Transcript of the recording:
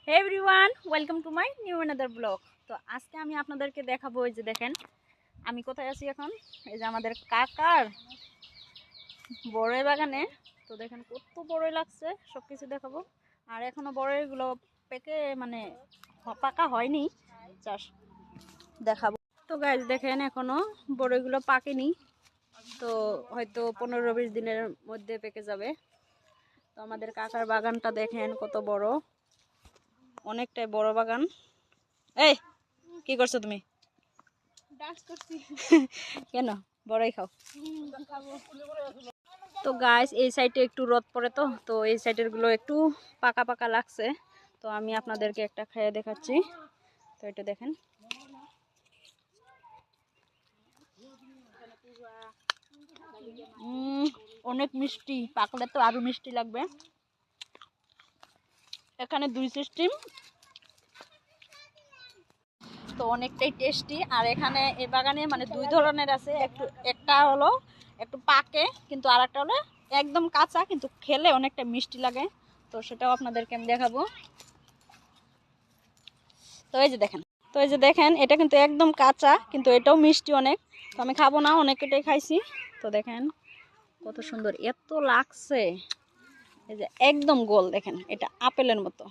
Hey everyone, welcome to my new another blog. তো আজকে আমি আপনাদেরকে দেখাবো, এই যে দেখেন আমি কোথায় আছি এখন। এই যে আমাদের কাকার বড়ই বাগানে। তো দেখেন কত বড়ই লাগছে, সব কিছু দেখাবো। আর এখনো বড়ইগুলো পেকে মানে পাকা হয়নি, চাষ দেখাবো। তো গাইজ দেখেন এখনো বড়ইগুলো পাকেনি, তো হয়তো 15-20 দিনের মধ্যে পেকে যাবে। তো আমাদের কাকার বাগানটা দেখেন কত বড়, অনেকটাই বড় বাগান। এই কি করছো তুমি? কেন বড়াই খাও? তো গাইস এই সাইডে একটু রোদ পড়ে, তো এই সাইডের গুলো একটু পাকা পাকা লাগছে। তো আমি আপনাদেরকে একটা খেয়ে দেখাচ্ছি। তো এটা দেখেন, অনেক মিষ্টি, পাকলে তো আরো মিষ্টি লাগবে। এখানে 2 সিস্টেম, তো অনেকটাই টেস্টি। আর এখানে এই বাগানে মানে 2 ধরনের আছে, একটা হলো একটু পাকে, কিন্তু আর একটা হলো একদম কাঁচা, কিন্তু খেলে অনেকটা মিষ্টি লাগে। তো সেটাও আপনাদেরকে আমি দেখাবো। তো এই যে দেখেন এটা কিন্তু একদম কাঁচা, কিন্তু এটাও মিষ্টি অনেক। তো আমি খাবো না, অনেক এটাই খাইছি। তো দেখেন কত সুন্দর, এত লাগছে। এই যে একদম গোল, দেখেন এটা আপেলের মতো।